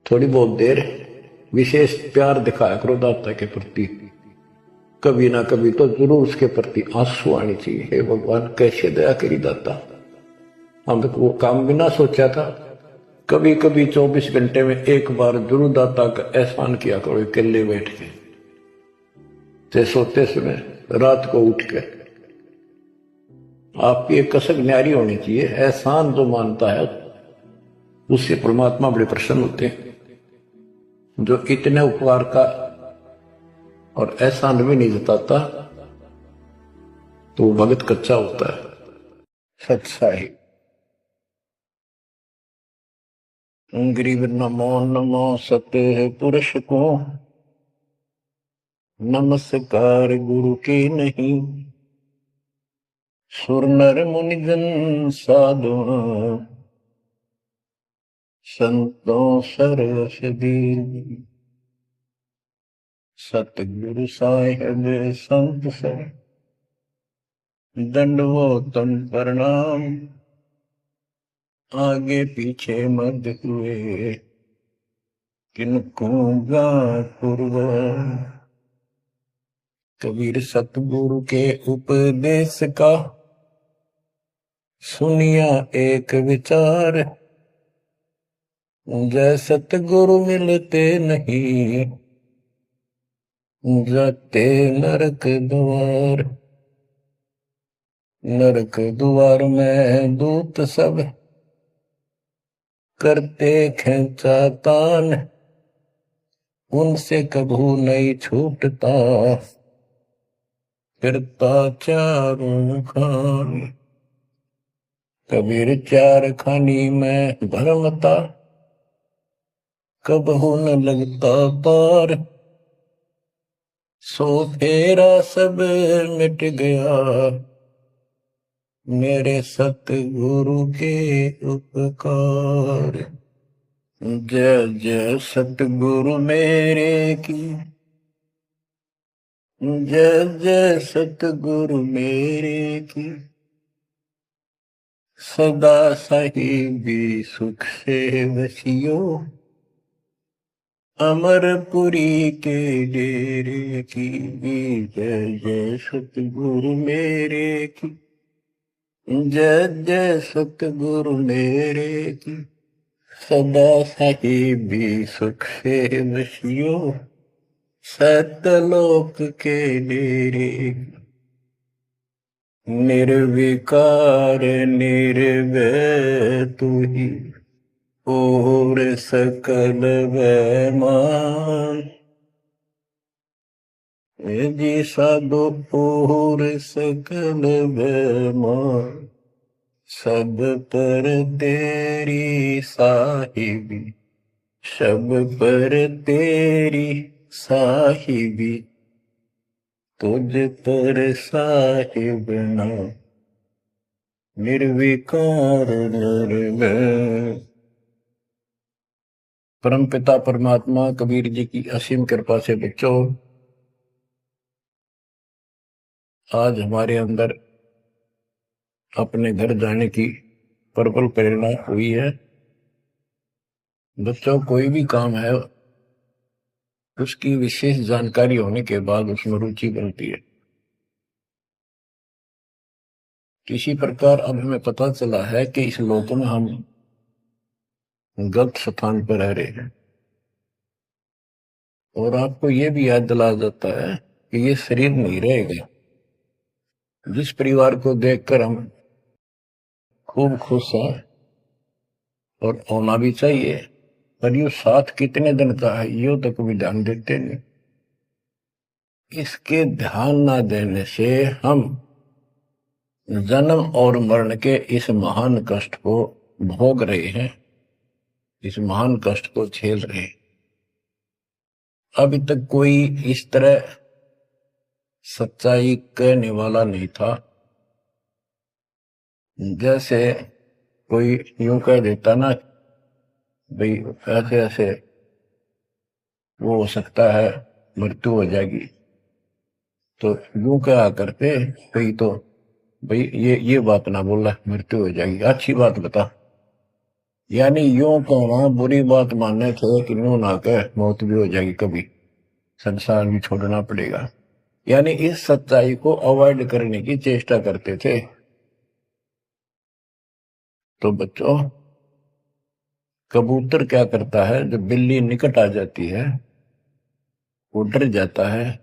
थोड़ी बहुत देर विशेष प्यार दिखाया करो दाता के प्रति, कभी ना कभी तो जरूर उसके प्रति आंसू आनी चाहिए। हे भगवान कैसे दया करी दाता, हम तो वो काम भी ना सोचा था। कभी कभी 24 घंटे में एक बार जरूर दाता का एहसान किया करो, अकेले बैठ के, ते सोते समय रात को उठ के। आपकी एक कसक न्यारी होनी चाहिए। एहसान जो मानता है उससे परमात्मा बड़े प्रसन्न होते हैं। जो इतने उपकार का और एहसान भी नहीं जताता तो वो भगत कच्चा होता है। सच्चाई। गरीब नमो नमो सत्य पुरुष को, नमस्कार गुरु की नहीं। सुर नर मुनिजन साधु, संतों सरस दीन। सतगुरु साहिब संत सर, दंडवतम प्रणाम। आगे पीछे मत हुए, किनको पूर्व। कबीर सतगुरु के उपदेश का, सुनिया एक विचार। जय सतगुरु मिलते नहीं, जाते नरक द्वार। नरक द्वार में दूत सब, करते खेचा तान। उनसे कभू नहीं छूटता, फिरता चारों खान। कबीर चार खानी में भरमता, कबहू न लगता पार। सो फेरा सब मिट गया, मेरे सतगुरु के उपकार। जय जय सतगुरु मेरे की, जय जय सतगुरु मेरे की। सदा साहिबी सुख से वसियो, अमरपुरी के डेरे की। जय जय सतगुरु मेरे की, जय जय सतगुरु मेरे की। सदा साहिबी सुख से वसियो, सतलोक के डेरे। निर्विकार निर्भय तू ही, और सकल वैमान। जी साधो और सकल वैमान। सब पर तेरी साहिबी, सब पर तेरी साहिबी। तुझ पर साहिब ना, निर्विकार निर्भय। परम पिता परमात्मा कबीर जी की असीम कृपा से बच्चों, आज हमारे अंदर अपने घर जाने की प्रबल प्रेरणा हुई है। बच्चों, कोई भी काम है उसकी विशेष जानकारी होने के बाद उसमें रुचि बनती है। किसी प्रकार अब हमें पता चला है कि इस लोक में हम गलत स्थान पर रह रहे हैं, और आपको यह भी याद दिला जाता है कि ये शरीर नहीं रहेगा। जिस परिवार को देखकर हम खूब खुश हैं और होना भी चाहिए, पर ये साथ कितने दिन का है ये तक भी ध्यान देते नहीं। इसके ध्यान ना देने से हम जन्म और मरण के इस महान कष्ट को भोग रहे हैं, इस महान कष्ट को झेल रहे हैं। अभी तक कोई इस तरह सच्चाई कहने वाला नहीं था। जैसे कोई यूं कह देता ना, भाई ऐसे ऐसे वो हो सकता है, मृत्यु हो जाएगी, तो यूं कहा करते कहीं तो भाई ये बात ना बोला, मृत्यु हो जाएगी, अच्छी बात बता। यानी यूं कहना बुरी बात मानने थे कि यूं ना कह मौत भी हो जाएगी कभी, संसार भी छोड़ना पड़ेगा। यानी इस सच्चाई को अवॉइड करने की चेष्टा करते थे। तो बच्चों, कबूतर क्या करता है, जब बिल्ली निकट आ जाती है वो डर जाता है,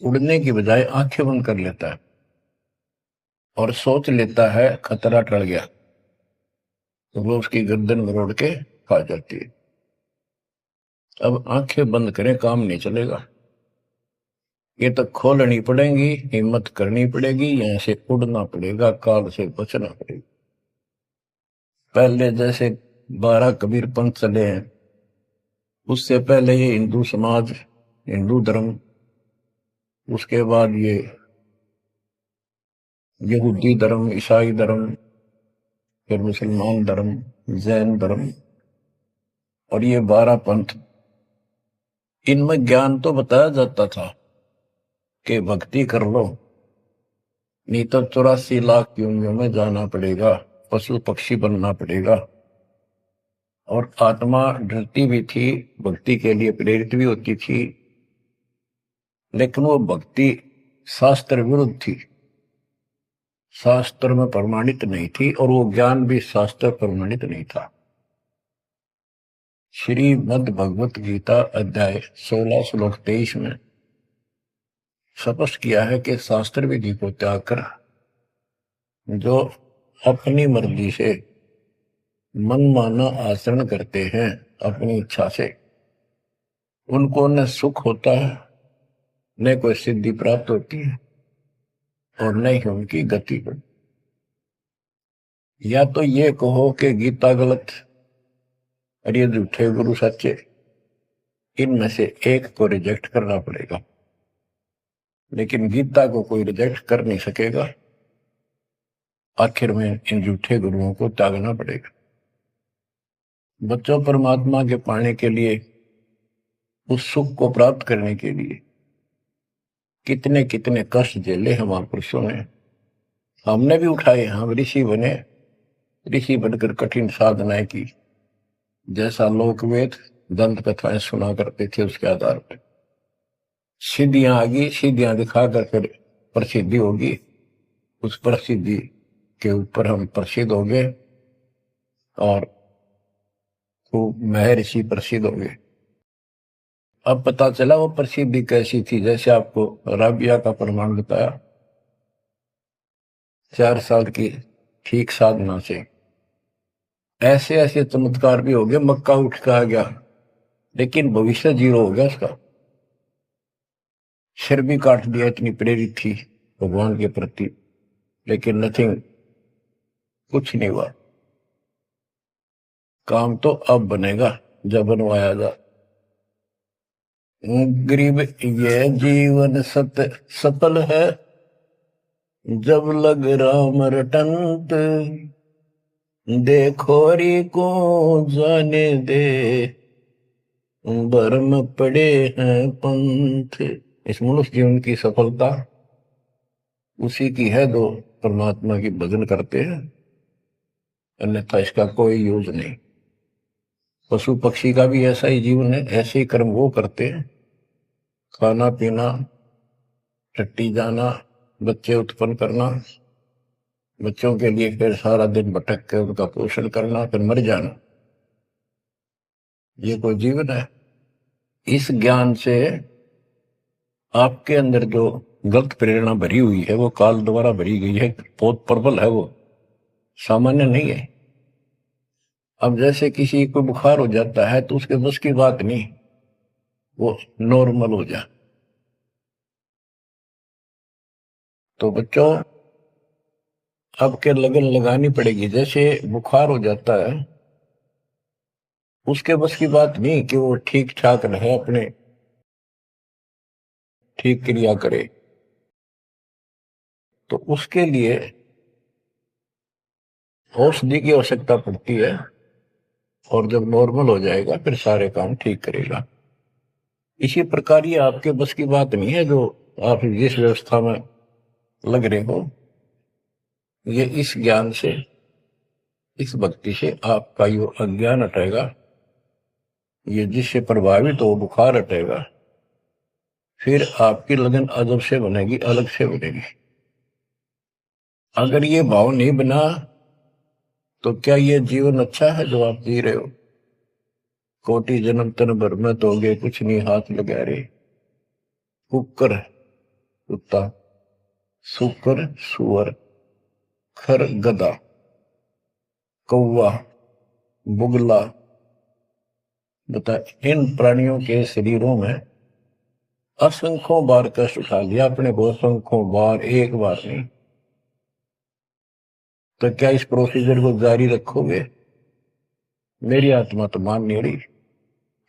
उड़ने की बजाय आंखें बंद कर लेता है और सोच लेता है खतरा टल गया, तो वो उसकी गर्दन मरोड़ के खा जाती है। अब आंखें बंद करें काम नहीं चलेगा, ये तो खोलनी पड़ेगी, हिम्मत करनी पड़ेगी, यहां से उड़ना पड़ेगा, काल से बचना पड़ेगा। पहले जैसे 12 कबीर पंथ चले हैं, उससे पहले ये हिंदू समाज, हिंदू धर्म, उसके बाद ये यहूदी धर्म, ईसाई धर्म, फिर मुसलमान धर्म, जैन धर्म, और ये 12 पंथ, इनमें ज्ञान तो बताया जाता था कि भक्ति कर लो, नहीं तो 84 लाख योनियों में जाना पड़ेगा, पशु पक्षी बनना पड़ेगा। और आत्मा डरती भी थी, भक्ति के लिए प्रेरित भी होती थी, लेकिन वो भक्ति शास्त्र विरुद्ध थी, शास्त्र में प्रमाणित नहीं थी, और वो ज्ञान भी शास्त्र प्रमाणित नहीं था। श्रीमद् भगवत गीता अध्याय 16 श्लोक 23 में स्पष्ट किया है कि शास्त्र विधि को त्याग कर जो अपनी मर्जी से मनमाना आचरण करते हैं अपनी इच्छा से, उनको न सुख होता है, न कोई सिद्धि प्राप्त होती है, और न ही उनकी गति बढ़ती। या तो ये कहो कि गीता गलत और ये झूठे गुरु सच्चे, इनमें से एक को रिजेक्ट करना पड़ेगा, लेकिन गीता को कोई रिजेक्ट कर नहीं सकेगा। आखिर में इन झूठे गुरुओं को त्यागना पड़ेगा। बच्चों, परमात्मा के पाने के लिए, उस सुख को प्राप्त करने के लिए कितने कितने कष्ट झेले हैं महापुरुषों ने, हमने भी उठाए। हम ऋषि बने, ऋषि बनकर कठिन साधनाएं की, जैसा लोकवेद दंत कथाएं सुना करते थे, उसके आधार पर सिद्धियां आ गई, सिद्धियां दिखाकर फिर प्रसिद्धि होगी, उस प्रसिद्धि के ऊपर हम प्रसिद्ध हो गए और खूब महर्षि प्रसिद्ध हो गए। अब पता चला वो प्रसिद्धि कैसी थी, जैसे आपको राबिया का प्रमाण बताया, 4 साल की ठीक साधना से ऐसे ऐसे चमत्कार भी हो गए, मक्का उठ के आ गया, लेकिन भविष्य 0 हो गया उसका, सिर भी काट दिया, इतनी प्रेरित थी भगवान के प्रति, लेकिन नथिंग, कुछ नहीं हुआ। काम तो अब बनेगा जब बनवाया जा। गरीब ये जीवन सफल है, जब लग राम रटंत, देखोरी को जाने दे, भरम पड़े हैं पंथ। इस मनुष्य जीवन की सफलता उसी की है जो परमात्मा की भजन करते हैं, अन्यथा इसका कोई यूज नहीं। पशु पक्षी का भी ऐसा ही जीवन है, ऐसे ही कर्म वो करते हैं, खाना पीना, टट्टी जाना, बच्चे उत्पन्न करना, बच्चों के लिए फिर सारा दिन भटक के उनका पोषण करना, फिर मर जाना, ये कोई जीवन है? इस ज्ञान से आपके अंदर जो गलत प्रेरणा भरी हुई है वो काल द्वारा भरी गई है, बहुत प्रबल है, वो सामान्य नहीं है। अब जैसे किसी को बुखार हो जाता है तो उसके बस की बात नहीं, वो नॉर्मल हो जाए। तो बच्चों, अब के लगन लगानी पड़ेगी। जैसे बुखार हो जाता है, उसके बस की बात नहीं कि वो ठीक ठाक रहे, अपने ठीक क्रिया करे, तो उसके लिए औषधि की आवश्यकता पड़ती है, और जब नॉर्मल हो जाएगा फिर सारे काम ठीक करेगा। इसी प्रकार ये आपके बस की बात नहीं है जो आप जिस व्यवस्था में लग रहे हो, ये इस ज्ञान से इस भक्ति से आपका यो अज्ञान हटेगा, ये जिससे प्रभावित हो बुखार हटेगा, फिर आपकी लगन अजब से बनेगी, अलग से बनेगी। अगर ये भाव नहीं बना तो क्या ये जीवन अच्छा है जो आप जी रहे हो? कोटि जन्म तन भर में दोगे कुछ नहीं हाथ लगा रे। कुकर कुत्ता, सुकर सुअर, खर गधा, कौवा बुगला, बता इन प्राणियों के शरीरों में असंख्यों बार कष्ट उठा लिया अपने को, असंख्यों बार, एक बार नहीं। तो क्या इस प्रोसीजर को जारी रखोगे? मेरी आत्मा तो मान नहीं रही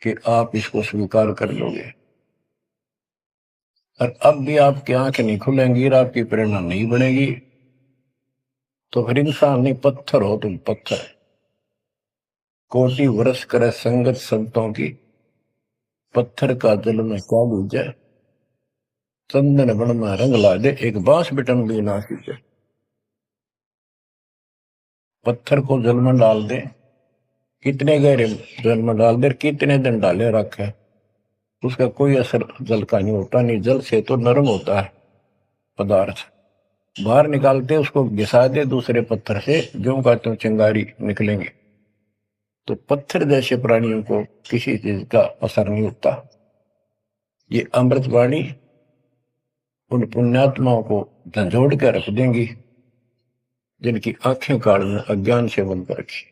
कि आप इसको स्वीकार कर लोगे। और अब भी आपकी आंखें नहीं खुलेंगी और आपकी प्रेरणा नहीं बनेगी, तो फिर इंसान नहीं, पत्थर हो तुम, पत्थर। कोटि वर्ष करे संगत संतों की, पत्थर का जल में क्या बूझे। चंदन बन में रंग ला दे, एक बांस बिटन भी ना सींचे। पत्थर को जल में डाल दे, कितने गहरे जल में डाल दे, कितने दिन डाले रखे, उसका कोई असर जल का नहीं होता। नहीं, जल से तो नरम होता है पदार्थ, बाहर निकालते उसको घिसा दे दूसरे पत्थर से, जो का तो चिंगारी निकलेंगे। तो पत्थर जैसे प्राणियों को किसी चीज का असर नहीं होता। ये अमृतवाणी उन पुण्यात्माओं को झंझोड़ कर रख देंगी जिनकी आंखें काल में अज्ञान से बंद कर रखी।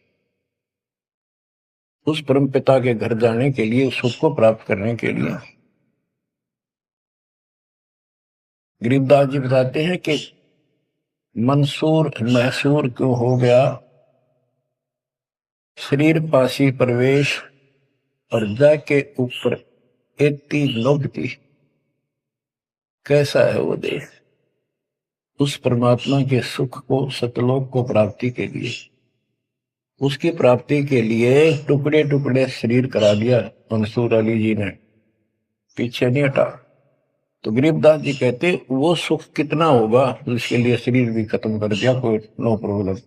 उस परम पिता के घर जाने के लिए, सुख को प्राप्त करने के लिए गरीबदास जी बताते हैं कि मंसूर मैसूर क्यों हो गया, शरीर पासी प्रवेश और जाके ऊपर एती नोबती। कैसा है वो देश? उस परमात्मा के सुख को, सतलोक को प्राप्ति के लिए, उसकी प्राप्ति के लिए टुकड़े टुकड़े शरीर करा दिया मंसूर अली जी ने, पीछे नहीं हटा। तो गरीबदास जी कहते वो सुख कितना होगा जिसके लिए शरीर भी खत्म कर दिया, कोई नो प्रॉब्लम।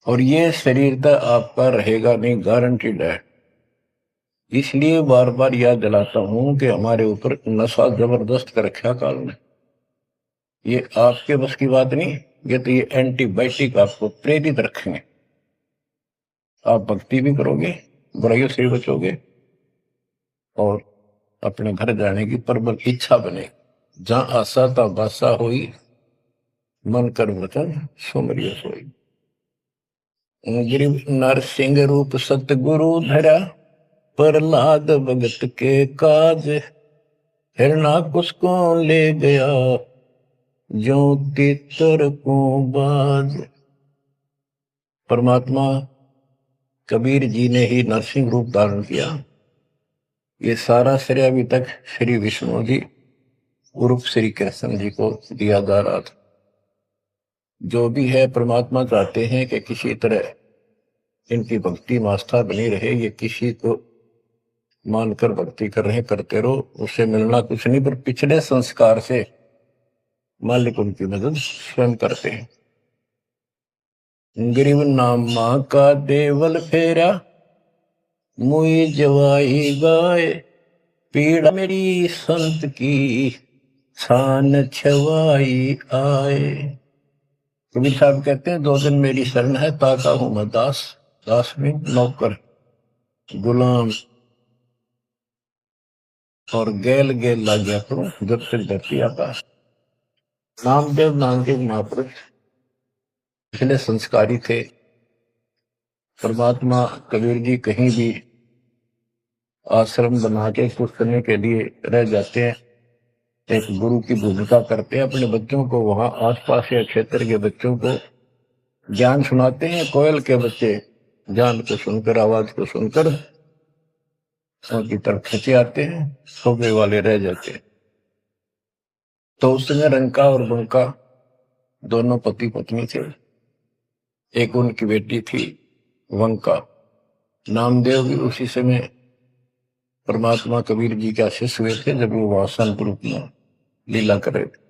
और ये शरीर तो आपका रहेगा नहीं, गारंटीड है। इसलिए बार बार याद दिलाता हूं कि हमारे ऊपर नशा जबरदस्त कर रखा काल ने। ये आपके बस की बात नहीं, ये तो ये एंटीबायोटिक आपको प्रेरित रखेंगे। आप भक्ति भी करोगे, बुराइयों से भी बचोगे, और अपने घर जाने की प्रबल इच्छा बने। जहां आशा ता बासा हुई, मन कर वचन सुमरियो सोई। गिरिव नरसिंह रूप सतगुरु धरा, प्रहलाद भगत के काज। हिरणाकुश को ले गया, जो तितर को बाज। परमात्मा कबीर जी ने ही नरसिंह रूप धारण किया। ये सारा श्रेय अभी तक श्री विष्णु जी उर्फ श्री कृष्ण जी को दिया जा रहा था। जो भी है, परमात्मा चाहते हैं कि किसी तरह इनकी भक्ति में आस्था बनी रहे। ये किसी को मानकर भक्ति कर रहे, करते रहो, उससे मिलना कुछ नहीं, पर पिछले संस्कार से मालिक उनकी मदद स्वयं करते हैं। गिरिव नामा का देवल फेरा, मुई जवाई गाय। पीड़ा मेरी संत की, छान छवाई आए। कबीर साहब कहते हैं, 2 दिन मेरी शरण है, ताका हूं मैं दास। दास में नौकर, गुलाम, और गैल गैल ला गया करूं जब तक धरती आकाश। नामदेव महापुरुष पिछले संस्कारी थे। परमात्मा कबीर जी कहीं भी आश्रम बना के कुछ करने के लिए रह जाते हैं, एक गुरु की भूमिका करते हैं। अपने बच्चों को, वहां आसपास के क्षेत्र के बच्चों को ज्ञान सुनाते हैं। कोयल के बच्चे ज्ञान को सुनकर, आवाज को सुनकर उनकी तरफ खींचे आते हैं, सोबे वाले रह जाते हैं। तो उस समय रंका और बंका दोनों पति पत्नी थे। एक उनकी बेटी थी वंका। नामदेव भी उसी समय परमात्मा कबीर जी के आशीष हुए थे जब वो वहां संत रूप में लीला कर रहे थे।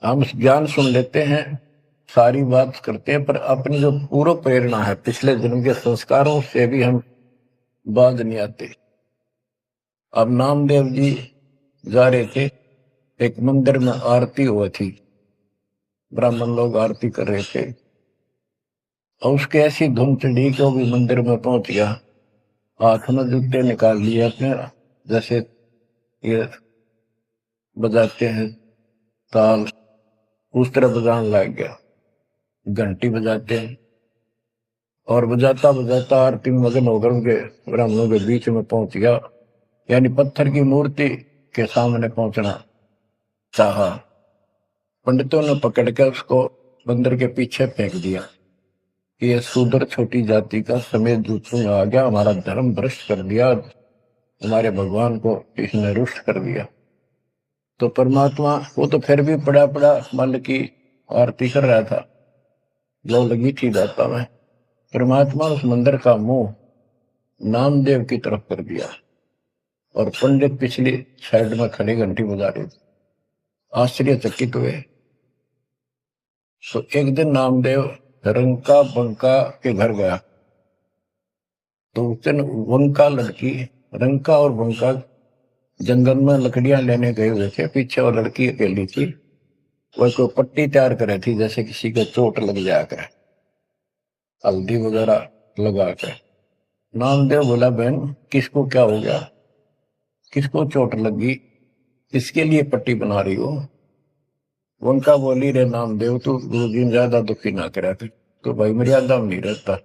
हम ज्ञान सुन लेते हैं, सारी बात करते हैं, पर अपनी जो पूर्व प्रेरणा है पिछले जन्म के संस्कारों से भी हम बाज नहीं आते। अब नामदेव जी जा रहे थे, एक मंदिर में आरती हुई थी, ब्राह्मण लोग आरती कर रहे थे, और उसके ऐसी धुन चढ़ी कि वो भी मंदिर में पहुंच गया। हाथ में जूते निकाल लिए अपने, जैसे ये बजाते हैं ताल, उस तरह बजाने लग गया। घंटी बजाते हैं और बजाता बजाता आरती में मगन होकर उनके ब्राह्मणों के बीच में पहुंच गया, यानी पत्थर की मूर्ति के सामने पहुंचना चाहा। पंडितों ने पकड़ कर उसको मंदिर के पीछे फेंक दिया। ये शूद्र छोटी जाति का समेत दूसरों में आ गया, हमारा धर्म भ्रष्ट कर दिया, हमारे भगवान को इसने रुष्ट कर दिया। तो परमात्मा वो तो फिर भी पड़ा पड़ा मन की आरती कर रहा था, लो लगी थी दाता में। परमात्मा उस मंदिर का मुंह नामदेव की तरफ कर दिया और पंडित पिछली साइड में खड़े घंटी बजा रहे थे, आश्चर्यचकित हुए। तो एक दिन नामदेव रंका बंका के घर गया, तो उस दिन वंका लड़की, रंका और बंका जंगल में लकड़ियां लेने गए हुए थे, पीछे वो लड़की अकेली थी, वह कोई पट्टी तैयार करे थी, जैसे किसी को चोट लग जाकर, हल्दी वगैरह लगा कर। नामदेव बोला, बहन किसको क्या हो गया, किसको चोट लगी, किसके लिए पट्टी बना रही हो? उनका बोली, रे नामदेव तू गुरु जी ज्यादा दुखी ना करा कर, तो भाई मर्यादा में नहीं रहता,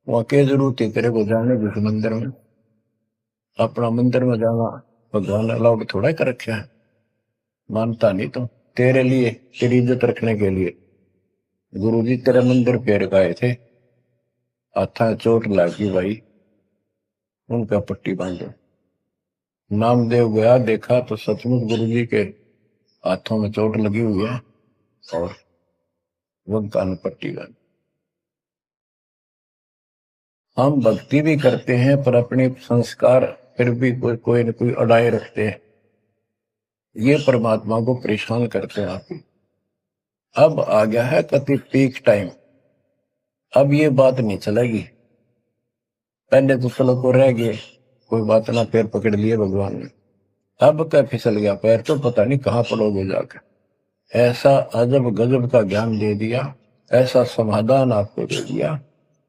वहां के जरूरत है तेरे को जाने जिस मंदिर में, अपना मंदिर में जाना भगवान अलाउड थोड़ा कर रखे है, मानता नहीं तो तेरे लिए, तेरी इज्जत रखने के लिए गुरु जी तेरे मंदिर पे गए थे, हाथा चोट लगी भाई, उनका पट्टी बांधो। नामदेव गया, देखा तो सचमुच गुरु जी के हाथों में चोट लगी हुई है और वो कान पट्टी बांधी। हम भक्ति भी करते हैं पर अपने संस्कार फिर भी कोई न कोई अड़ाए रखते हैं, ये परमात्मा को परेशान करते हैं। आप अब आ गया है कति पीक टाइम, अब ये बात नहीं चलेगी। पहले तो चलो को रह गए, कोई बात ना, पैर पकड़ लिए भगवान ने, अब क्या फिसल गया पैर तो पता नहीं कहां पड़ोगे जाकर। ऐसा अजब गजब का ज्ञान दे दिया, ऐसा समाधान आपको दे दिया,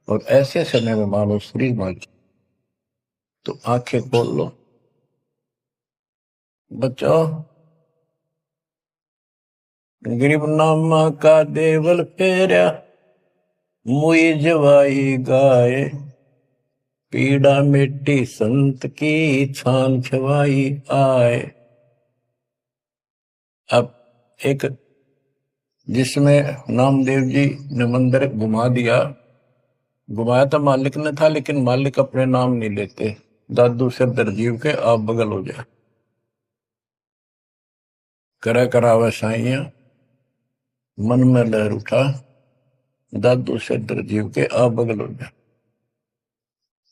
और ऐसे समय में मानो श्री मान, तो आंखें खोल लो बच्चों। गरीब नामा का देवल फेरा, मुई जवाई गाय, पीड़ा मिट्टी संत की छान छवाई आए। अब एक जिसमें नामदेव जी ने मंदिर घुमा दिया, घुमाया तो मालिक ने था, लेकिन मालिक अपने नाम नहीं लेते, दादू सिर दर्जीव के आप बगल हो जाए, करा करावे साइया मन में लहर उठा, दादू सिर दर्जीव के आप बगल हो जाए।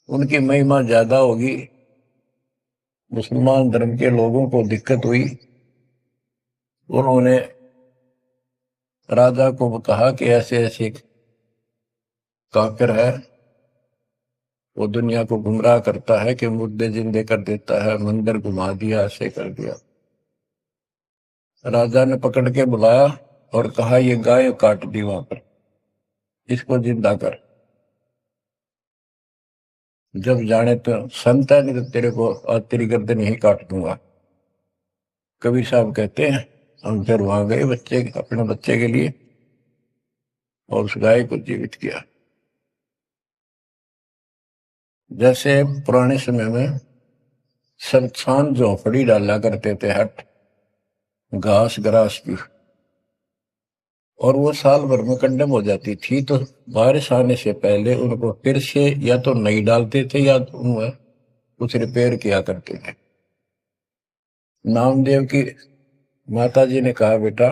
उनकी महिमा ज्यादा होगी, मुसलमान धर्म के लोगों को दिक्कत हुई, उन्होंने राजा को कहा कि ऐसे ऐसे काफिर है, वो दुनिया को गुमराह करता है कि मुर्दे जिंदे कर देता है, मंदिर घुमा दिया, ऐसे कर दिया। राजा ने पकड़ के बुलाया और कहा, ये गाय काट दी वहां पर, इसको जिंदा कर, जब जाने तो संत है, नहीं तो तेरे को आज तेरी गर्दन यही काट दूंगा। कबीर साहब कहते हैं हम फिर वहां गए बच्चे, अपने बच्चे के लिए, और उस गाय को जीवित किया। जैसे पुराने समय में संस्थान झोपड़ी डाला करते थे, हट घास ग्रास की, और वो साल भर में कंडम हो जाती थी, तो बारिश आने से पहले उनको फिर से या तो नहीं डालते थे या तो उनमें कुछ रिपेयर किया करते थे। नामदेव की माता जी ने कहा, बेटा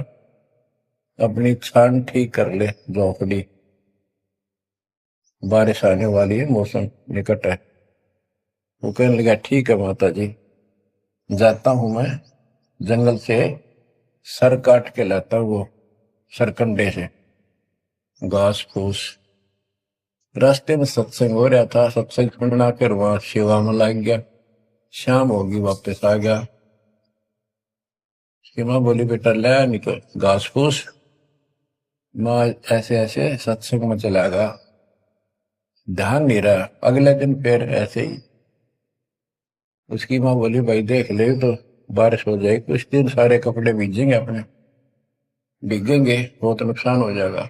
अपनी छान ठीक कर ले, झोपड़ी बारिश आने वाली है, मौसम निकट है। वो कहने लगा, ठीक है माता जी, जाता हूं मैं जंगल से सर काट के लाता हूँ, वो सरकंडे से घास फूस। रास्ते में सत्संग हो रहा था, सत्संग सुनना, फिर वहां सेवा में लग गया। शाम होगी, वापस आ गया। उसकी माँ बोली, बेटा ले निकल घास फूस। माँ ऐसे ऐसे सत्संग में चला गया, ध्यान नहीं रहा। अगले दिन फिर ऐसे ही। उसकी माँ बोली, भाई देख ले तो बारिश हो जाएगी, कुछ दिन सारे कपड़े भीजेंगे, अपने भीगेंगे, बहुत नुकसान हो जाएगा।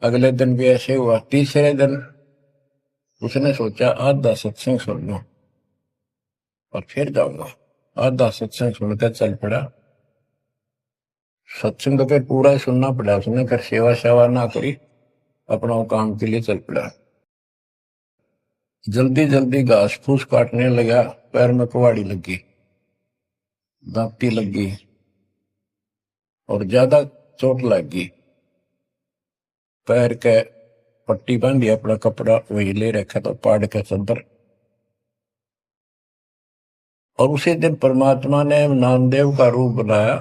अगले दिन भी ऐसे हुआ। तीसरे दिन उसने सोचा आधा सत्संग सुन लो और फिर जाऊंगा। आधा सत्संग सुनकर चल पड़ा। सत्संग तो फिर पूरा ही सुनना पड़ा उसने, फिर सेवा सेवा ना करी, अपना काम के लिए चल पड़ा। जल्दी जल्दी घास फूस काटने लगा, पैर में कुहाड़ी लगी, दांती लगी और ज्यादा चोट लगी। पैर के पट्टी बांधी, अपना कपड़ा वही ले रखा था पाड़ के चंदर। और उसी दिन परमात्मा ने नामदेव का रूप बनाया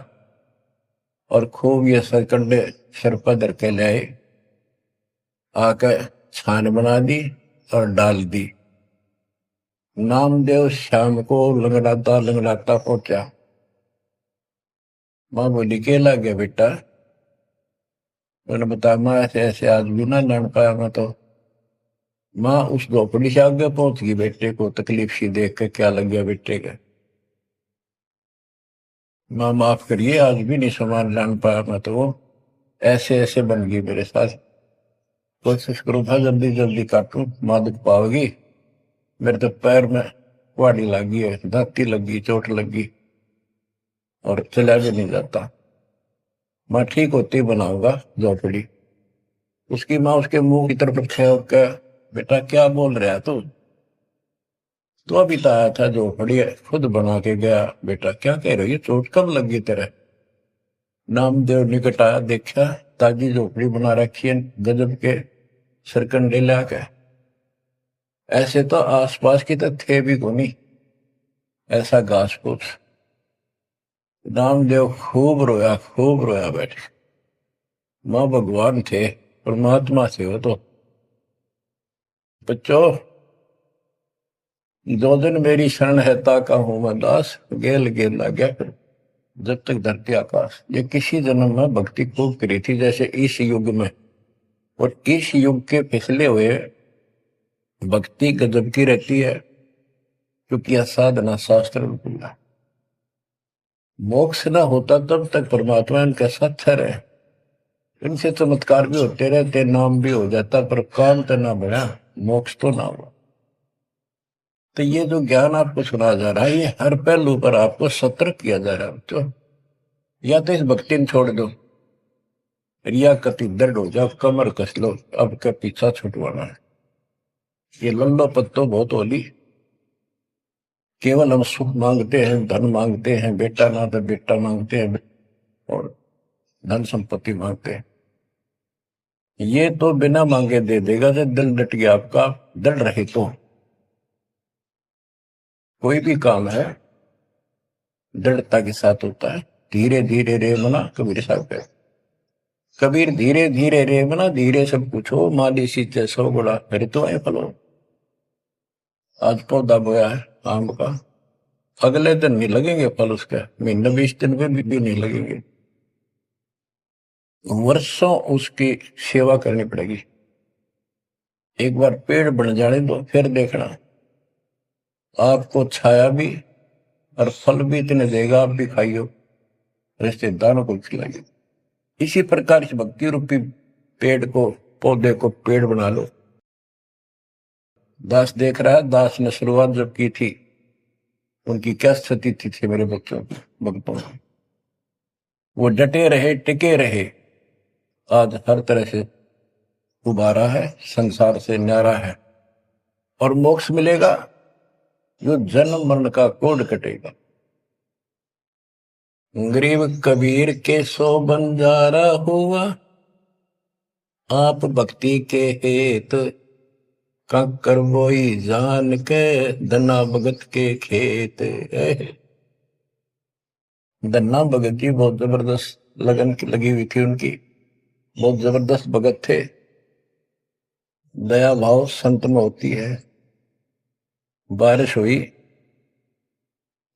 और खूब ये सरकंडे सिर पर धर के ले आए, आकर छान बना दी और डाल दी। नामदेव शाम को लंगड़ाता लंगड़ाता पहुंचा। मां बोली, के लग गया बेटा? मैंने बताया, माँ ऐसे ऐसे आज भी ना लड़ पाया मैं तो। माँ उस झोपड़ी से आगे पहुंच गई, बेटे को तकलीफ सी देख के, क्या लग गया बेटे का? माँ माफ करिए, आज भी नहीं सामान लान पाया मैं तो, वो ऐसे ऐसे बन गई मेरे साथ। कोशिश करूँ था जल्दी जल्दी काटूं, माँ दुख पाओगी। मेरे तो पैर में कुहाड़ी लगी है, दांती लगी, चोट लगी और चला भी नहीं जाता। माँ ठीक होती बनाऊंगा झोपड़ी। उसकी माँ उसके मुंह की तरफ क्या, बेटा क्या बोल रहा है तू? तो अभी तो आया था झोपड़ी खुद बना के गया। बेटा क्या कह रही है, चोट कब लगी तेरे? नामदेव निकट आया, देखा ताजी झोपड़ी बना रखी है, गजब के सरकंडे ला के। ऐसे तो आसपास की तो थे भी कोनी, ऐसा घास फूस। नामदेव खूब रोया बैठे। मां भगवान थे, परमात्मा थे वो तो। बच्चों, दो दिन मेरी शरण है ताका हूं मैं दास, गेल गेल ला गया फिर जब तक धरती आकाश। ये किसी जन्म में भक्ति खूब करी थी, जैसे इस युग में। और इस युग के पिछले हुए भक्ति गजब की रहती है, क्योंकि यह साधना शास्त्र में खुला। मोक्ष ना होता तब तक परमात्मा इनके साथ रहे। इनसे चमत्कार भी होते रहते, नाम भी हो जाता, पर काम तो ना बढ़ा, मोक्ष तो ना हुआ। तो ये जो ज्ञान आपको सुना जा रहा है, ये हर पहलू पर आपको सतर्क किया जा रहा है। तो या तो इस भक्ति में छोड़ दो, रिया कति दर्द हो जाओ, कमर कस लो, अब का पीछा छुटवाना है। ये लल्लो पत्तो बहुत होली। केवल हम सुख मांगते हैं, धन मांगते हैं, बेटा ना तो बेटा मांगते हैं और धन संपत्ति मांगते हैं। ये तो बिना मांगे दे देगा जब दिल डट गया आपका। डर रहे तो कोई भी काम है दृढ़ता के साथ होता है। धीरे धीरे रे मना, कबीर साहब कहते। कबीर धीरे धीरे रे मना, धीरे सब कुछ हो, माली सींचे 100 गुणा फिर तो आए फलो। आज पौधा बोया है आम का, अगले दिन नहीं लगेंगे फल उसके, महीने 20 दिन में भी नहीं लगेंगे। वर्षों उसकी सेवा करनी पड़ेगी। एक बार पेड़ बन जाने दो, फिर देखना आपको छाया भी और फल भी इतने देगा, आप भी खाइयो, रिश्तेदारों को खिलाइए। इसी प्रकार इस भक्ति रूपी पेड़ को, पौधे को पेड़ बना लो। दास देख रहा है, दास ने शुरुआत जब की थी, उनकी क्या स्थिति थी मेरे बच्चों की, भक्तों की। वो डटे रहे, टिके रहे, आज हर तरह से उबारा है, संसार से न्यारा है और मोक्ष मिलेगा। जो जन्म मरण का कोड कटेगा। गरीब कबीर के 100 बंजारा हुआ, आप भक्ति के हेत कंकर बोई जान के, धना भगत के खेत। धना भगत जी बहुत जबरदस्त लगन की लगी हुई थी उनकी, बहुत जबरदस्त भगत थे। दया भाव संत में होती है। बारिश हुई,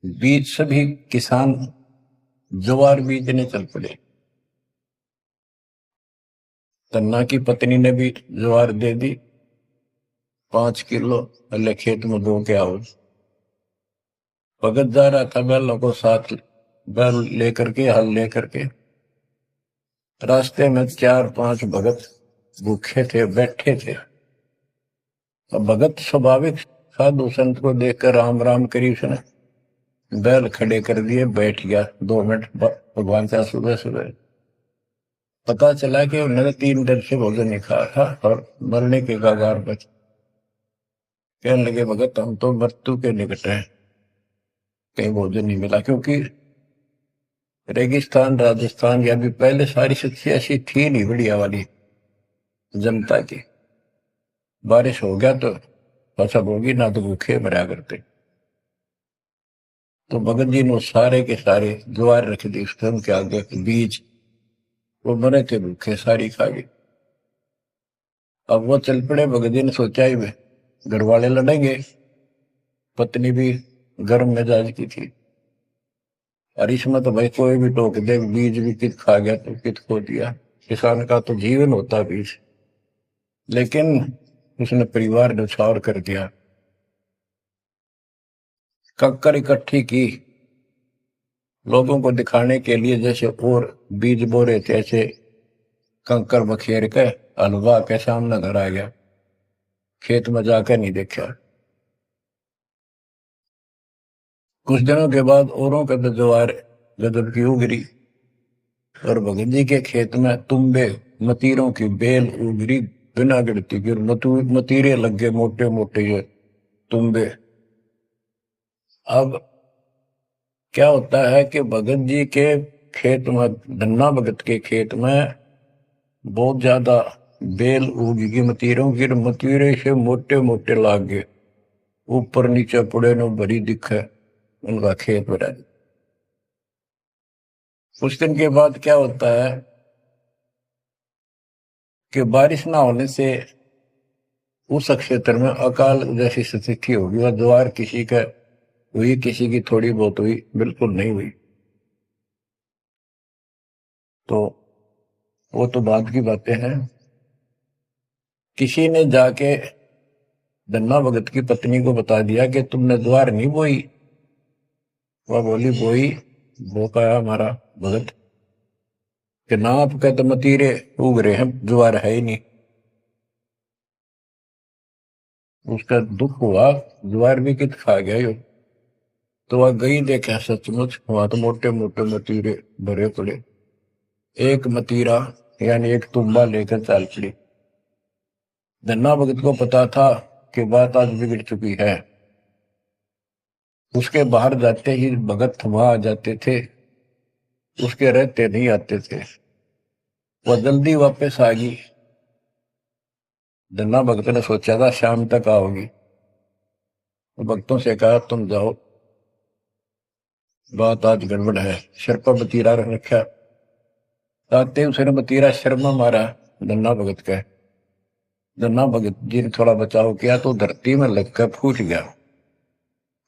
बीज सभी किसान ज्वार बीजने चल पड़े। तन्ना की पत्नी ने भी ज्वार दे दी 5 किलो, अल्ले खेत में बो के आओ। भगत जा रहा था बैलों को साथ, बैल लेकर के, हल लेकर के। रास्ते में 4-5 भगत भूखे थे, बैठे थे। अब भगत स्वाभाविक साधु संत को देखकर राम राम करी उसने, बैल खड़े कर दिए, बैठ गया 2 मिनट भगवान से। सुबह सुबह पता चला कि उन्होंने 3 दिन से भोजन नहीं खाया था और मरने के कगार पर। कहने लगे भगत हम तो मृत्यु के निकट हैं, कहीं भोजन नहीं मिला। क्योंकि रेगिस्तान राजस्थान या भी पहले सारी स्थिति ऐसी थी नहीं बढ़िया वाली जनता की। बारिश हो गया तो फसल होगी, ना तो भूखे मरा करते। तो भगत जी ने सारे के सारे ज्वार रख दी उसके उनके आगे, बीज, वो मरे थे भूखे, सारी खा गई। अब वो चल पड़े। भगत जी ने सोचा ही वे घर वाले लड़ेंगे, पत्नी भी गर्म मिजाज की थी, और इसमें तो भाई कोई भी टोक दे, बीज भी कित खा गया तो कित खो दिया। किसान का तो जीवन होता बीज। लेकिन उसने परिवार न्यौछावर कर दिया। कक्कर इकट्ठी की लोगों को दिखाने के लिए, जैसे और बीज बो रहे थे ऐसे कंकर बखेर के हलवा के सामने घर आ गया, खेत में जाकर नहीं देखा। कुछ दिनों के बाद औरों का तो ज्वार गजब की उगरी, और भगत जी के खेत में तुम्बे मतीरों की बेल उगरी बिना गिरती की। मतीरे लग गए मोटे मोटे ये तुम्बे। अब क्या होता है कि भगत जी के खेत में, धन्ना भगत के खेत में बहुत ज्यादा बेल उगी मतीरों की, मतीरे से मोटे मोटे लाग गए, ऊपर नीचे पड़े न भरी दिखे उनका खेत बना। कुछ दिन के बाद क्या होता है कि बारिश ना होने से उस क्षेत्र में अकाल जैसी स्थिति होगी, वह ज्वार किसी का हुई, किसी की थोड़ी बहुत हुई, बिल्कुल नहीं हुई। तो वो तो बाद की बातें हैं। किसी ने जाके धन्ना भगत की पत्नी को बता दिया कि तुमने ज्वार नहीं बोई। वह बोली बोई, वो कहा हमारा भगत कि ना आपके तो मतीरे उग रहे हैं, ज्वार है ही नहीं। उसका दुख हुआ, ज्वार भी कित खा गया यो। तो वह गई, देखा सचमुच वहां तो मोटे मोटे मतीरे भरे पड़े। एक मतीरा यानी एक तुम्बा लेकर चाल पड़ी। धन्ना भगत को पता था कि बात आज बिगड़ चुकी है। उसके बाहर जाते ही भगत वहां आ जाते थे, उसके रहते नहीं आते थे। वह जल्दी वापस आ गई। धन्ना भगत ने सोचा था शाम तक आओगी, तो भक्तों से कहा तुम जाओ, बात आज गड़बड़ है। सिर पर मतीरा रख रखा, आते उसने मतीरा सिर में मारा धन्ना भगत का। धन्ना भगत जी ने थोड़ा बचाव किया तो धरती में लगकर फूट गया।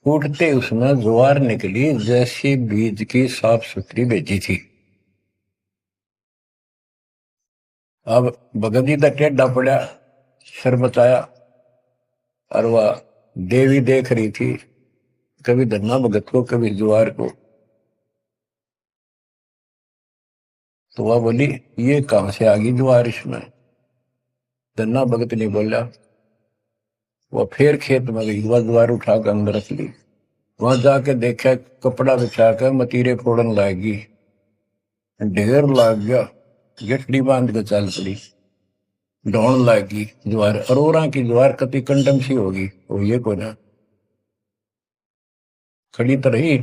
फूटते उसमें ज्वार निकली जैसी बीज की साफ सुथरी भेजी थी। अब भगत जी तक टेढ़ा पड़ा, सिर बचाया, और वह देवी देख रही थी, कभी धन्ना भगत को कभी ज्वार को। तो वह बोली ये कहां से आ गई ज्वार इसमें। धन्ना भगत नहीं बोला। वह फिर खेत में गई, वह ज्वार उठाकर अंदर रख ली। वहां जाके देखा कपड़ा बिछाकर मतीरे फोड़न लागी, ढेर लाग गया। गठड़ी बांध के चल पड़ी, ढोण लागी ज्वार। अरोरा की ज्वार कति कंडम सी होगी, वो ये को ना खड़ी तो रही,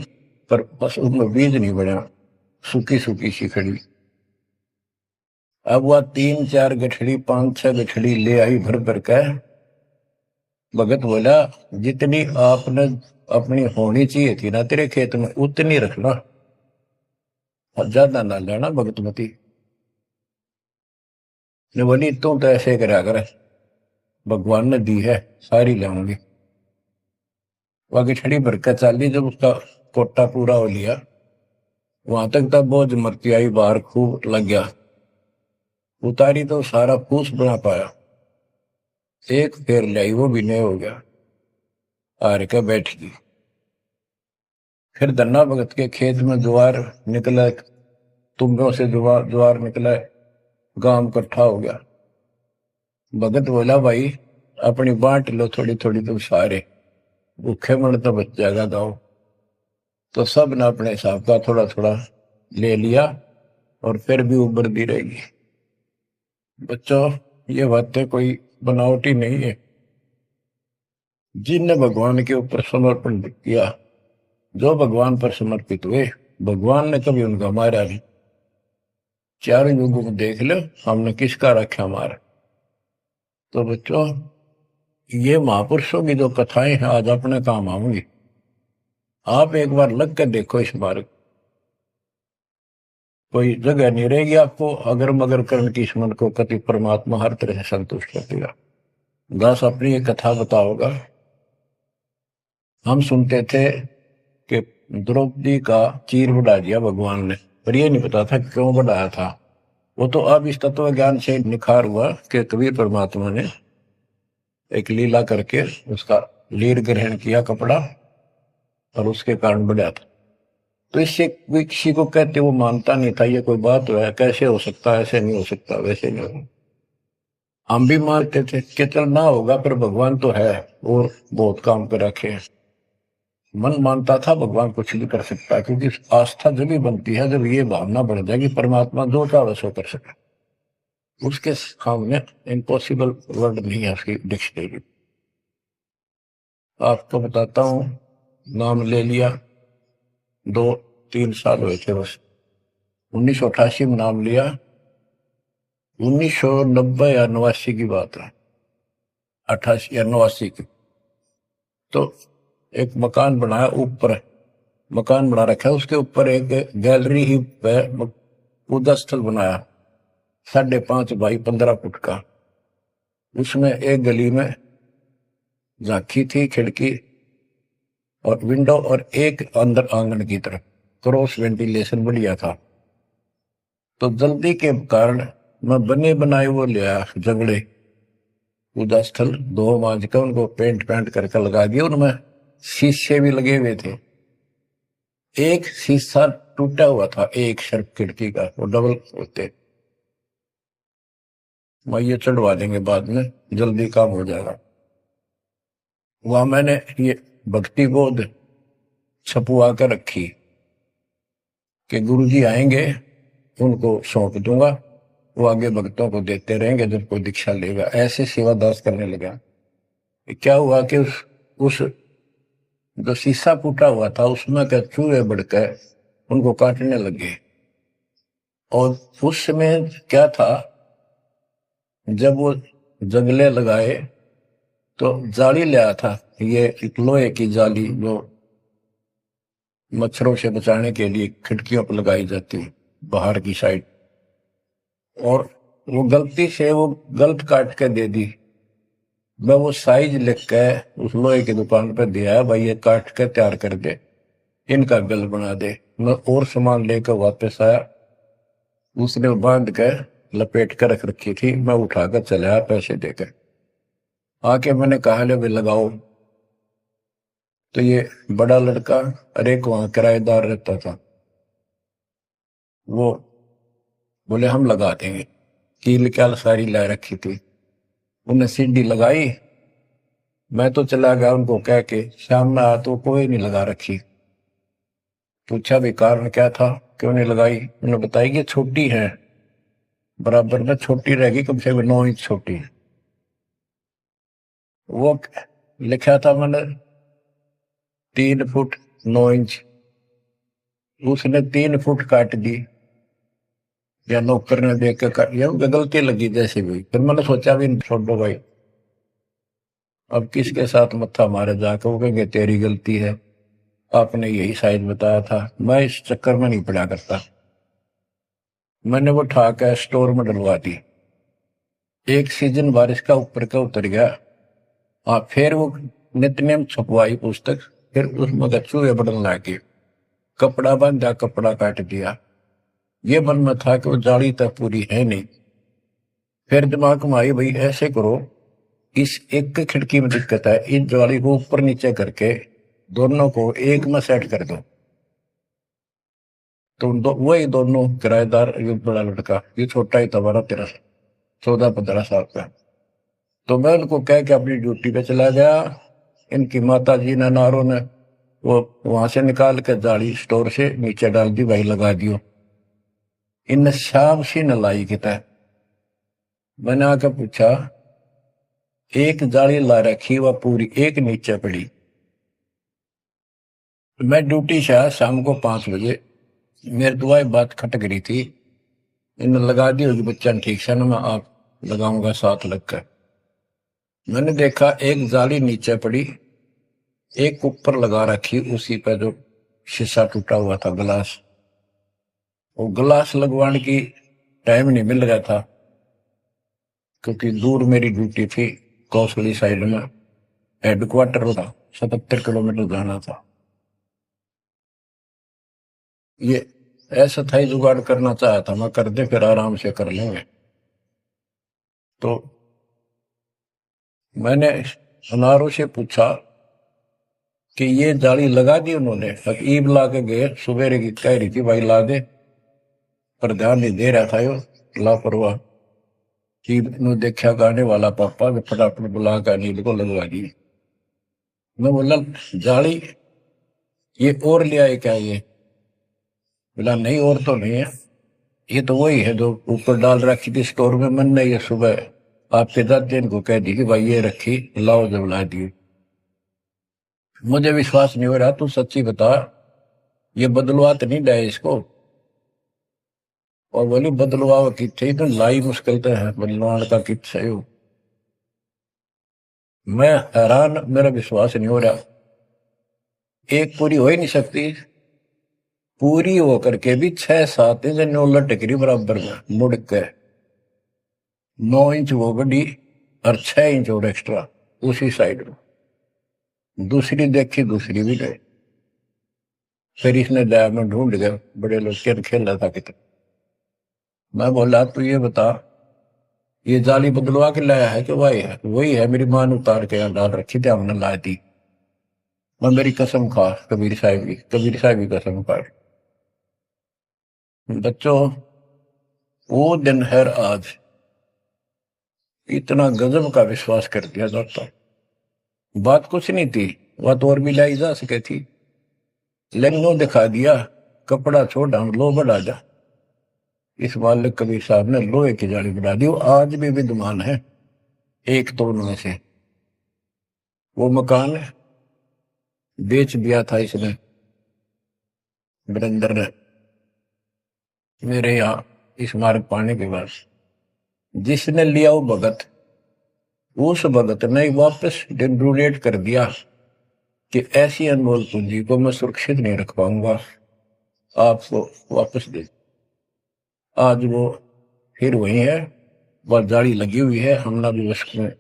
पर बस उसमें बीज नहीं बना, सूखी सूखी सी खड़ी। अब वह 3-4 गठड़ी 5-6 गठड़ी ले आई भर भर कर। भगत बोला जितनी आपने अपनी होनी चाहिए थी ना तेरे खेत में, उतनी रखना, और ज्यादा ना लेना भगतमती ने बोली, तू तो ऐसे करा कर, भगवान ने दी है सारी लाऊंगी। बाकी छड़ी बरकत चाली, जब उसका कोटा पूरा हो लिया वहां तक तब बहुत मरती आई, बाहर खूब लग गया, उतारी तो सारा फूस बना पाया, एक फेर लाई वो भी नहीं हो गया, हार के बैठ गई। फिर धन्ना भगत के खेत में ज्वार निकला, तुम्बों से ज्वार ज्वार निकला, गांव इकट्ठा हो गया। भगत बोला, भाई अपनी बांट लो थोड़ी थोड़ी, तुम सारे भूखे मर तो बच जाएगा गाँव। तो सब ने अपने हिसाब का थोड़ा थोड़ा ले लिया, और फिर भी उभरती रहेगी। बच्चों, ये बातें कोई बनावटी नहीं है। जिनने भगवान के ऊपर समर्पण किया, जो भगवान पर समर्पित हुए, भगवान ने कभी उनका मारा नहीं। चारों युगों को देख लो, हमने किसका रखा मारा। तो बच्चों, ये महापुरुषों की जो कथाएं हैं आज अपने काम आऊंगी। आप एक बार लग कर देखो इस मार्ग, कोई जगह नहीं रहेगी आपको अगर मगर करने की, स्मरण को कति परमात्मा हर तरह से संतुष्ट कर देगा। दास अपनी एक कथा बताओगा। हम सुनते थे कि द्रौपदी का चीर बढ़ा दिया भगवान ने, पर ये नहीं पता था क्यों बढ़ाया था। वो तो अब इस तत्व ज्ञान से निखार हुआ कि कबीर परमात्मा ने एक लीला करके उसका लीर ग्रहण किया कपड़ा, और उसके कारण बढ़ा था। तो इससे कोई किसी को कहते वो मानता नहीं था, ये कोई बात है, कैसे हो सकता है, ऐसे नहीं हो सकता, वैसे नहीं हो। हम भी मानते थे कि चल ना होगा, पर भगवान तो है और बहुत काम कर रखे हैं। मन मानता था भगवान कुछ भी कर सकता है, क्योंकि आस्था जब भी बनती है जब ये भावना बढ़ जाएगी परमात्मा जो चाहे सो कर सके। उसके सामने इम्पॉसिबल वर्ड नहीं है उसकी डिक्शनरी। आपको बताता हूं, नाम ले लिया, 2-3 साल हुए थे बस। 1988 में नाम लिया, 1990 या 89 की बात है, 88 या 89 की। तो एक मकान बनाया, ऊपर मकान बना रखा है, उसके ऊपर एक गैलरी ही पूजा स्थल बनाया, 5.5 बाई 15 फुट का। उसमें एक गली में झांकी थी, खिड़की और विंडो, और एक अंदर आंगन की तरफ क्रॉस वेंटिलेशन बढ़िया था। तो जल्दी के कारण मैं बने बनाए वो लिया जंगड़े, पूजा स्थल 2 मांझ का उनको पेंट करके लगा दिया। उनमें शीशे भी लगे हुए थे। एक शीशा टूटा हुआ था, एक शर्फ खिड़की का, वो डबल होते, मैं ये चढ़वा देंगे बाद में, जल्दी काम हो जाएगा। वहां मैंने ये भक्ति बोध छपुआ कर रखी कि गुरुजी आएंगे उनको सौंप दूंगा, वो आगे भक्तों को देते रहेंगे जब कोई दीक्षा लेगा। ऐसे सेवादास करने लगा। क्या हुआ कि उस जो शीशा फूटा हुआ था उसमें क्या चूहे बढ़कर उनको काटने लगे। और उस समय क्या था, जब वो जंगले लगाए तो जाली ले आया था, ये एक लोहे की जाली जो मच्छरों से बचाने के लिए खिड़कियों पर लगाई जाती है बाहर की साइड। और वो गलती से वो गलत काट के दे दी। मैं वो साइज लिख के उस लोहे की दुकान पर दिया, भाई ये काट के तैयार कर दे, इनका बिल बना दे। मैं और सामान लेकर वापस आया, उसने बांध के लपेट कर रख रखी थी। मैं उठाकर चला पैसे देकर, आके मैंने कहा ले भाई लगाओ। तो ये बड़ा लड़का, अरे वहां किराएदार रहता था, वो बोले हम लगा देंगे। कील क्या सारी ला रखी थी, उन्हें सीढ़ी लगाई। मैं तो चला गया उनको कह के, शाम में आया तो कोई नहीं लगा रखी। पूछा भी कारण क्या था, क्यों नहीं लगाई। उन्होंने बताई कि छोटी है, बराबर में छोटी रहेगी, कम से कम 9 इंच छोटी। वो लिखा था मैंने 3 फुट 9 इंच, उसने 3 फुट काट दी, या नौकर ने देख के काट, या गलती लगी जैसे भी। फिर मैंने सोचा भी छोड़ो भाई, अब किसके साथ मत्था मारे जाकर, वो कहेंगे तेरी गलती है, आपने यही साइज बताया था। मैं इस चक्कर में नहीं पड़ा करता। मैंने वो उठा के स्टोर में डलवा दी। एक सीजन बारिश का ऊपर का उतर गया। फिर वो नित्यनेम छपवाई पुस्तक, फिर उसमें चूहे बढ़ने लगे। कपड़ा बांधा, कपड़ा काट दिया। ये मन में था कि वो जाली तक पूरी है नहीं। फिर दिमाग में आई, भाई ऐसे करो, इस एक खिड़की में दिक्कत है, इस जाली को ऊपर नीचे करके दोनों को एक में सेट कर दो। तो वही दोनों किराएदार, ये बड़ा लड़का, ये छोटा ही था, 12-13, 14-15 साल का। तो मैं उनको कह के अपनी ड्यूटी पे चला गया। इनकी माता जी ने, नारों ने, वो वहां से निकाल के जाली स्टोर से नीचे डाल दी, भाई लगा दियो। इन शाम सी न लाई किता। मैंने आके पूछा, एक जाली ला रखी, वह पूरी एक नीचे पड़ी। मैं ड्यूटी से आया शाम को 5 बजे। मेरी दुआई बात खटक रही थी। इन लगा दी होगी बच्चा ठीक से ना, मैं आप लगाऊंगा साथ लगकर। मैंने देखा एक जाली नीचे पड़ी, एक ऊपर लगा रखी, उसी पर जो शीशा टूटा हुआ था, गिलास। वो गिलास लगवाने की टाइम नहीं मिल रहा था, क्योंकि दूर मेरी ड्यूटी थी, कौशली साइड में हेडक्वार्टर था, 77 किलोमीटर जाना था। ये ऐसा था ही, जुगाड़ करना चाहा था मैं, कर दे फिर आराम से कर लेंगे। तो मैंने अनारों से पूछा कि ये जाली लगा दी उन्होंने। ईब ला के गए, सवेरे की कह रही थी भाई ला दे, पर ध्यान नहीं दे रहा था यो, लापरवाह। ईब ने देखा गाने वाला पापा, फटाफट बुला कर नील को लगवा दी। मैं बोला, जाली ये और ले आए क्या? ये बोला नहीं, और तो नहीं है, ये तो वही है जो ऊपर डाल रखी थी स्टोर में। मैंने ये सुबह आपके दादा इनको कह दी कि भाई ये रखी, लाओ, जब ला दी। मुझे विश्वास नहीं हो रहा, तू सच्ची बता, ये बदलवा तो नहीं डाय इसको? और बोली बदलवाओ की थी तो लाई मुश्किल तो है, बदलवान का कित सही हो। मैं हैरान, मेरा विश्वास नहीं हो रहा। एक पूरी हो ही नहीं सकती, पूरी होकर के भी 6-7 इंच उलट टिकरी बराबर में मुड़ के, 9 इंच वो बड़ी और 6 इंच और एक्स्ट्रा उसी साइड में। दूसरी देखी, दूसरी भी गए। फिर इसने लैब में ढूंढ गया, बड़े लोग खेल खेल रहा था कितना। मैं बोला, तू ये बता, ये जाली बदलवा के लाया है कि वही है? वही है, मेरी मां ने उतार के यहाँ डाल रखी थी, हमने ला दी। मैं मेरी कसम खा, कबीर साहब की कसम खा। बच्चों, वो दिन है आज, इतना गजब का विश्वास कर दिया जाता। बात कुछ नहीं थी, बात और भी लाई जा सके थी, लेकिन वो दिखा दिया, कपड़ा छोड़, हम लो बढ़ा जा। इस मालिक कबीर साहब ने लोहे की जाली बढ़ा दी। वो आज भी विद्यमान है, एक तो उनमें से। वो मकान बेच दिया था इसने, वीरेंद्र ने, मेरे यहाँ इस मार्ग पाने के बाद। जिसने लिया वो भगत, उस भगत ने वापस डोनेट कर दिया कि ऐसी अनमोल पूंजी को मैं सुरक्षित नहीं रख पाऊंगा, आपको वापस दे। आज वो फिर वही है, वह जाली लगी हुई है। हमने भी उसमें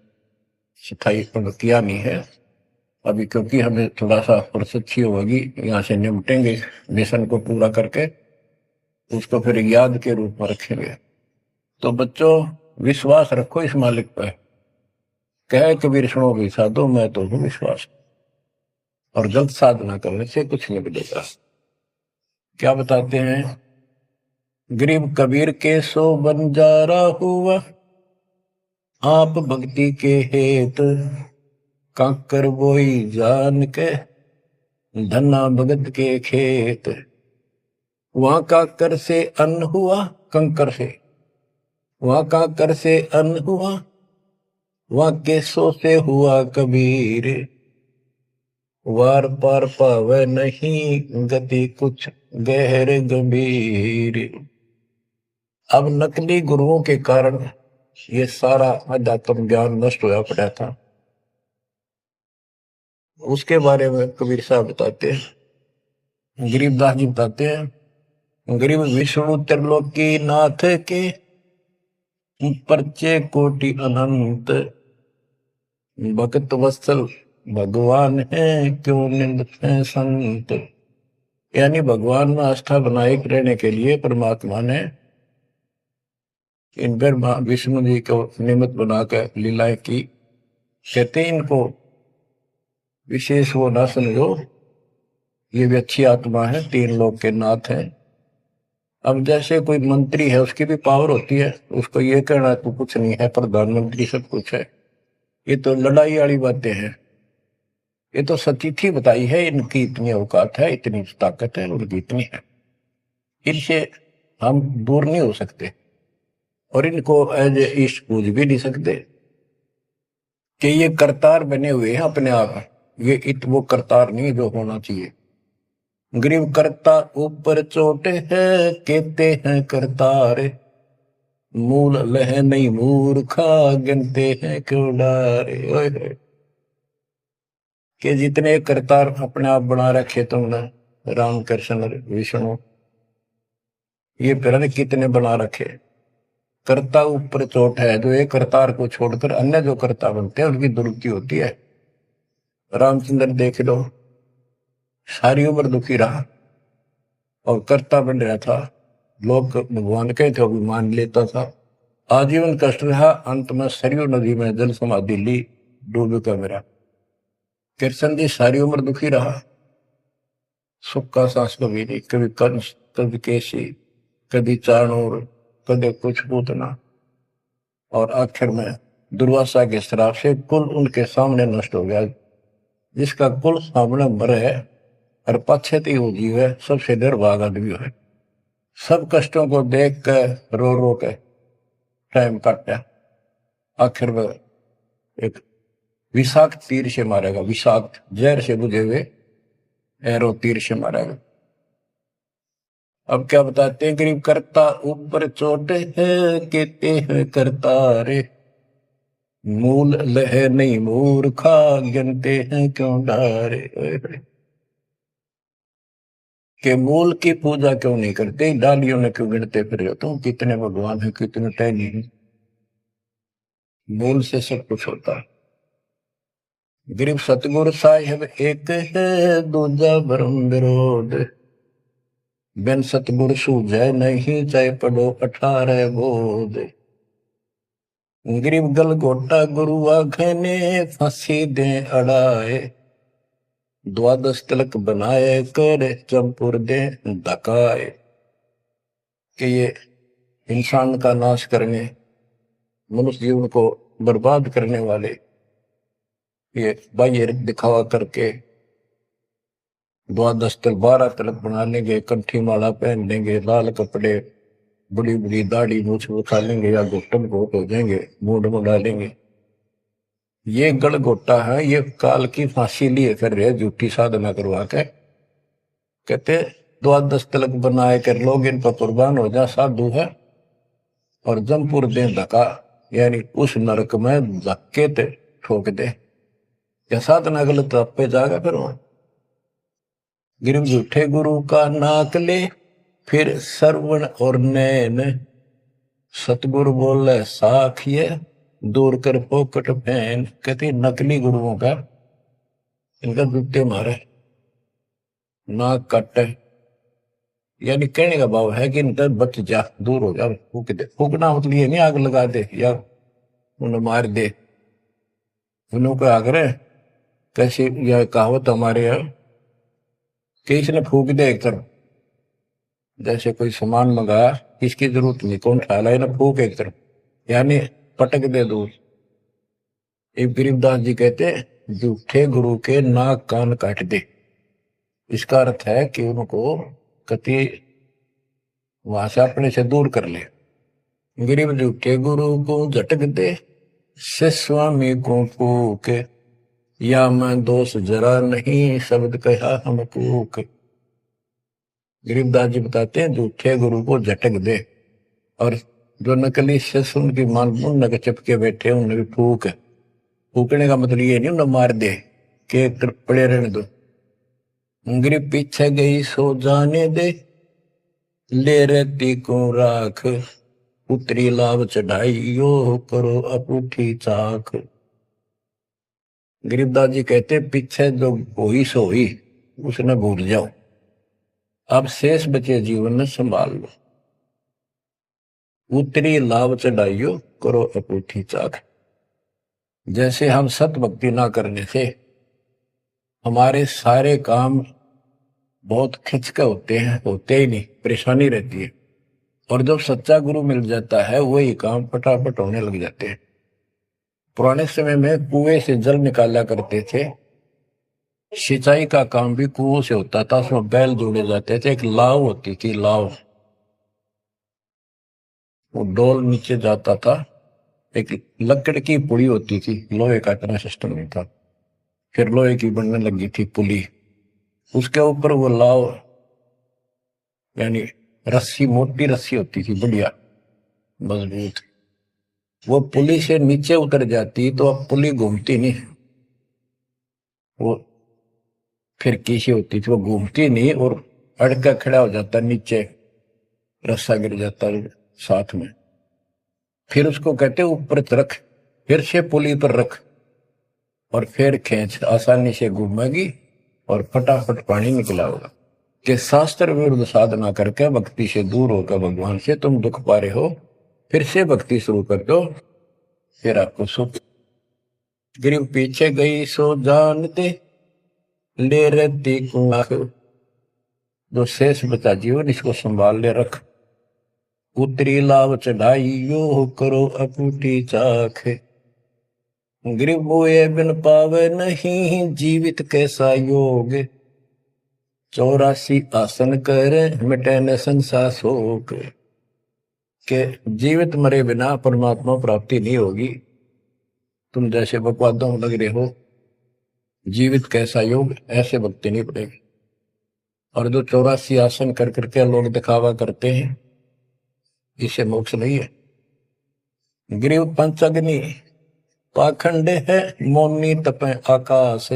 सफाई किया नहीं है अभी, क्योंकि हमें थोड़ा सा फुर्सत अच्छी होगी, यहाँ से निपटेंगे मिशन को पूरा करके, उसको फिर याद के रूप में रखेंगे। तो बच्चों, विश्वास रखो इस मालिक पर। कह कबीर सुनो भी साधो, मैं तो हूँ विश्वास, और गलत साधना करने से कुछ नहीं मिलेगा। क्या बताते हैं, गरीब कबीर के सो बंजारा हुआ, आप भक्ति के हेत, काकर बोई जान के, धना भगत के खेत। वहां काकर से अन्न हुआ, कंकर से, वहां काकर से अन्न हुआ, वहां केसों से हुआ कबीर, वार पार पावे नहीं गति कुछ गहर गंभीर। अब नकली गुरुओं के कारण ये सारा अध्यात्म ज्ञान नष्ट होया पड़ा था। उसके बारे में कबीर साहब बताते हैं, गरीबदास जी बताते हैं, गरीब विष्णु त्रिलोकी नाथ के परचे कोटि अनंत, भक्त वत्सल भगवान है क्यों निंदते हैं संत। यानी भगवान में आस्था बनाए रहने के लिए परमात्मा ने इन पर विष्णु जी को निमित्त बनाकर लीलाएं की। कहते इनको विशेष वो ना समझो, ये भी अच्छी आत्मा है, तीन लोग के नाथ हैं। अब जैसे कोई मंत्री है उसकी भी पावर होती है, उसको ये कहना तो कुछ नहीं है, प्रधानमंत्री सब कुछ है। ये तो लड़ाई वाली बातें हैं। ये तो सतीथी बताई है, इनकी इतनी औकात है, इतनी ताकत है, उनकी इतनी है, इनसे हम दूर नहीं हो सकते और इनको एज ईस्ट पूज भी नहीं सकते कि ये करतार बने हुए हैं अपने आप। ये वो करतार नहीं जो होना चाहिए। गरीब करता ऊपर चोट है कहते हैं करतार, मूल लह नहीं मूर्खा गिनते हैं क्यों डारे। कि जितने करतार अपने आप बना रखे तुमने, राम कृष्ण विष्णु, ये फिर कितने बना रखे। कर्ता ऊपर चोट है, जो एक करतार को छोड़कर अन्य जो कर्ता बनते हैं उनकी दुर्गति होती है। रामचंद्र देख लो, सारी उम्र दुखी रहा और कर्ता बन रहा था, लोग भगवान के थे वो भी मान लेता था, आजीवन कष्ट रहा, अंत में सरयू नदी में जल समाधि ली, डूब का मेरा। कृष्ण जी सारी उम्र दुखी रहा, सुख का सांस कभी नहीं, कभी कंस, कभी केसी, कभी चाणूर, कभी कुछ पूतना, और आखिर में दुर्वासा के श्राप से कुल उनके सामने नष्ट हो गया। जिसका कुल सामने मरे है और पश्चाती वो जीव है, सबसे निर्भाग आदमी है। सब कष्टों को देख कर रो रो के टाइम काटा, आखिर में एक विषाक्त तीर से मारेगा, विषाक्त जहर से बुझे हुए एरो तीर से मारेगा। अब क्या बताते हैं, गरीब करता ऊपर चोट है कहते हैं करतारे, मूल लह नहीं मूर्खा गिनते हैं क्यों डारे। के मूल की पूजा क्यों नहीं करते, डालियों ने क्यों गिनते फिर हो तुम, कितने भगवान है कितने टहनी है। मूल से सब कुछ होता है। गरीब सतगुरु साहिब एक है दूजा भरम विरोध, बिन सतगुरु सूझे नहीं चाहे पढ़ो 18 बोध। गरीब गल गोटा गुरु आखे ने फांसी दे अड़ाए, द्वादश तिलक बनाए कर चंपुर दे धकाए। कि ये इंसान का नाश करने, मनुष्य जीवन को बर्बाद करने वाले, ये बाह्य दिखावा करके द्वादश तिलक 12 तिलक बना लेंगे, कंठी माला पहन लेंगे, लाल कपड़े, बड़ी बड़ी दाढ़ी मूछ उठा लेंगे या घुटन घोट हो जाएंगे, मूड में डालेंगे। ये गल गोटा है, ये काल की फांसी लिए फिर रहे झूठी साधना करवा के। कहते द्वादश तिलक बनाए कर लोग इन पर कुर्बान हो जा, साधु है, और जमपुर दे धक्का, यानी उस नरक में धक्के ते ठोक दे, या साधना गलत पे जाएगा फिर वहां। गिरव झूठे गुरु का नाक ले फिर श्रवण और नैन, सतगुरु बोले साखिए दूर कर पोकट फैन। कहते नकली गुरुओं का इनका जूते मारे, नाक काटे, यानी कहने का भाव है कि इनका बच जा, दूर हो जा, फूक दे। फूकना मतलब ये नहीं आग लगा दे या उन्हें मार दे, उन्हों को आग्रह कैसी यह कहावत हमारे यहाँ कि इसने फूक दे एक तरफ, जैसे कोई सामान मंगाया इसकी जरूरत नहीं, कौन ख्याल है ना, फूक एक तरफ, यानी पटक दे दूर। एक गरीबदास जी कहते झूठे गुरु के नाक कान काट दे। इसका अर्थ है कि उनको कति वहां से अपने से दूर कर ले। गरीब झूठे गुरु को झटक दे, से स्वामी को फूक, या मैं दोष जरा नहीं शब्द कहा हम कूक। गरीबदास जी बताते हैं झूठे गुरु को झटक दे, और जो नकली शिष्य उनकी मान उन चिपके बैठे उन्हें भी फूक। फूकने का मतलब ये नहीं उन्हें मार दे कि पड़े रहने दो। गरीब पीछे गई सो जाने दे, ले रेती को राख, उतरी लाभ चढ़ाई, यो करो अपूठी चाक। गरीबदास जी कहते पीछे जो हुई सो हुई, उसने भूल जाओ, अब शेष बचे जीवन में संभाल लो। उतरी लाभ चढ़ाइयो, करो अपूठी चाक। जैसे हम सत भक्ति ना करने से हमारे सारे काम बहुत खिंचके होते ही नहीं, परेशानी रहती है। और जब सच्चा गुरु मिल जाता है वही काम फटाफट होने लग जाते हैं। पुराने समय में कुएं से जल निकाला करते थे, सिंचाई का काम भी कुओं से होता था, उसमें बैल जोड़े जाते थे, एक लाव होती थी, लाव, वो डोल नीचे जाता था, एक लकड़ की पुड़ी होती थी, लोहे का इतना सिस्टम नहीं था, फिर लोहे की बनने लगी थी पुली, उसके ऊपर वो लाव यानी रस्सी, मोटी रस्सी होती थी, बढ़िया मजबूत, वो पुली से नीचे उतर जाती तो अब पुली घूमती नहीं, वो फिर किसी होती थी, वो घूमती नहीं और अड़का खड़ा हो जाता, नीचे रस्सा गिर जाता साथ में, फिर उसको कहते ऊपर रख, फिर से पुली पर रख और फिर खींच, आसानी से घूमेगी और फटाफट पानी निकला होगा। कि शास्त्र विरुद्ध साधना करके भक्ति से दूर होकर भगवान से तुम दुख पा रहे हो, फिर से भक्ति शुरू कर दो, फिर आपको सुख। गिरिव पीछे गई सो जानते, ले रहती कुआख। जो शेष बचा जीवन इसको संभाल ले रख, उतरी लाभ चढ़ाई, यो करो अपूठी चाख। गिरिव बोए बिन पावे नहीं, जीवित कैसा योग, 84 आसन करे मिटे न संसार शोक। के जीवित मरे बिना परमात्मा प्राप्ति नहीं होगी। तुम जैसे बकवादों में लग रहे हो, जीवित कैसा योग, ऐसे भक्ति नहीं पड़ेगी। और जो 84 आसन कर करके लोग दिखावा करते हैं, इसे मोक्ष नहीं है। गिरिव पंचअग्नि पाखंड है, मौनी तपे आकाश,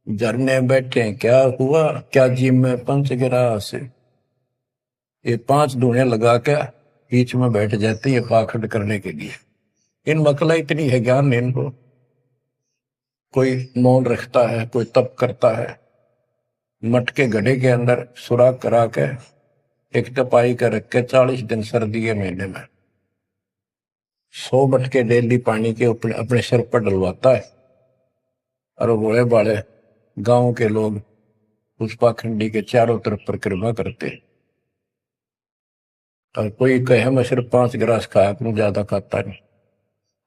झरने बैठे क्या हुआ, क्या जी में पंच गिरास। ये 5 धुएं लगा के बीच में बैठ जाते ये पाखंड करने के लिए। इन मकला इतनी है ज्ञान नहीं इनको। कोई मौन रखता है, कोई तप करता है, मटके घड़े के अंदर सुराख करा के एक तपाई कर रख के 40 दिन सर्दी के महीने में 100 मटके डेली पानी के अपने सिर पर डलवाता है। और बड़े बड़े गांव के लोग उस पाखंडी के चारों तरफ परिक्रमा करते हैं। और कोई कहे मैं सिर्फ 5 गिलास खाया करूं, ज्यादा खाता नहीं।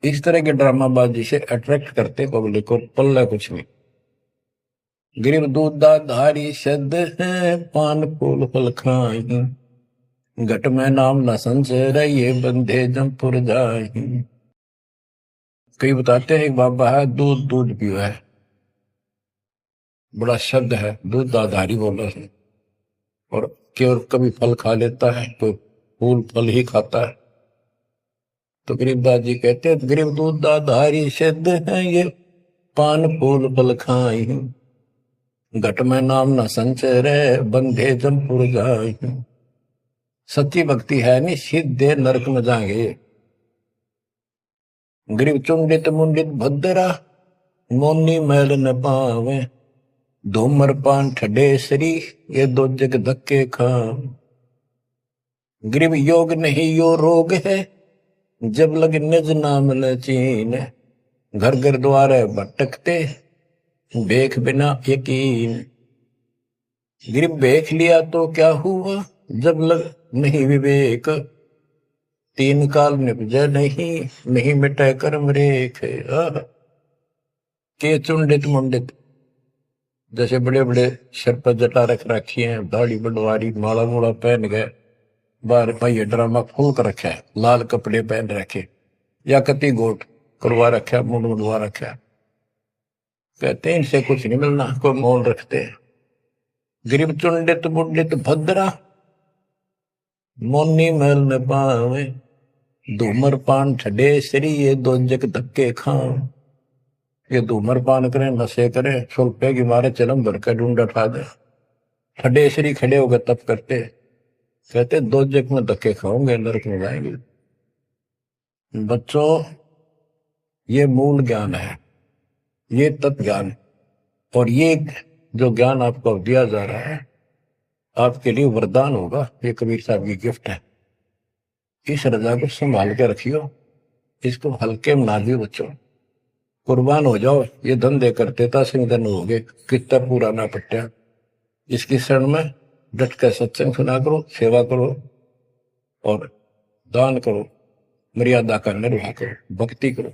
इस तरह के ड्रामाबाजी से अट्रैक्ट करते पब्लिक को, पल्ला कुछ नहीं। गिरिव दूधा धारी शब्द है, पान फूल फल खाई, घट में नाम न संचय, ये बंधे जमपुर जाई। कई बताते हैं एक बाबा है, दूध दूध पियो है, बड़ा शब्द है, दूध आधारी बोला है, और केवल कभी फल खा लेता है, कोई फूल फल ही खाता है। तो गरीबदास जी कहते हैं गरीब दूध आधारी शब्द है, ये पान फूल फल खाई, घट में नाम न संचय रे, बंधे जमपुर जाई। सच्ची भक्ति है नहीं, सीधे नरक में जाएंगे। गरीब चुंडित मुंडित भद्रा, मोनी मैल न पावे, धूमर पान ठडे श्री, ये 2 जग धक्के खा। गरीब योग नहीं यो रोग है, जब लग निज नाम न चीन, घर घर द्वारे भटकते, देख बिना यकीन। गरीब देख लिया तो क्या हुआ, जब लग नहीं विवेक, 3 काल निपजे नहीं मिटे कर्म रेख। के चुंडित मुंडित, जैसे बड़े बड़े सिर पर जटा रख रखी है, दाढ़ी बंडवारी, माला मूला पहन गए, बाहर भाई ड्रामा फूल कर रखा है, लाल कपड़े पहन रखे, या कति गोट करवा रखा, मुंड मुंडवा रखा। कहते हैं इनसे कुछ नहीं मिलना, कोई मौन रखते हैं। गरीब चुंडित मुंडित भद्रा, मोनी मैल न पावे, धूमर पान ठडे श्री, ये 2 जग धक्के खाओ। ये धूमर पान करें, नशे करें, सुल्पे की मारे चलम भर कर ढूंढ उठा दे, ठडे श्री खड़े होकर तप करते, कहते दो जग में धक्के खाओगे नरक में जाएंगे। बच्चों, ये मूल ज्ञान है, ये तत्व ज्ञान, और ये जो ज्ञान आपको दिया जा रहा है आपके लिए वरदान होगा। ये कबीर साहब की गिफ्ट है। इस रजा को संभाल के रखियो, इसको हल्के में ना दियो बच्चों। कुर्बान हो जाओ, ये धंधे करते था सिंह धन हो गए, कितना पुराना पट्टा। इसकी शरण में डट कर सत्संग सुना करो, सेवा करो और दान करो, मर्यादा का निर्वाह करो, भक्ति करो।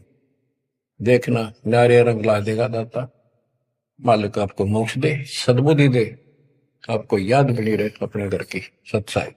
देखना न्यारे रंग ला देगा दाता। मालिक आपको मोक्ष दे, सद्बुद्धि दे, आपको याद बनी रहे अपने घर की। सत्साई।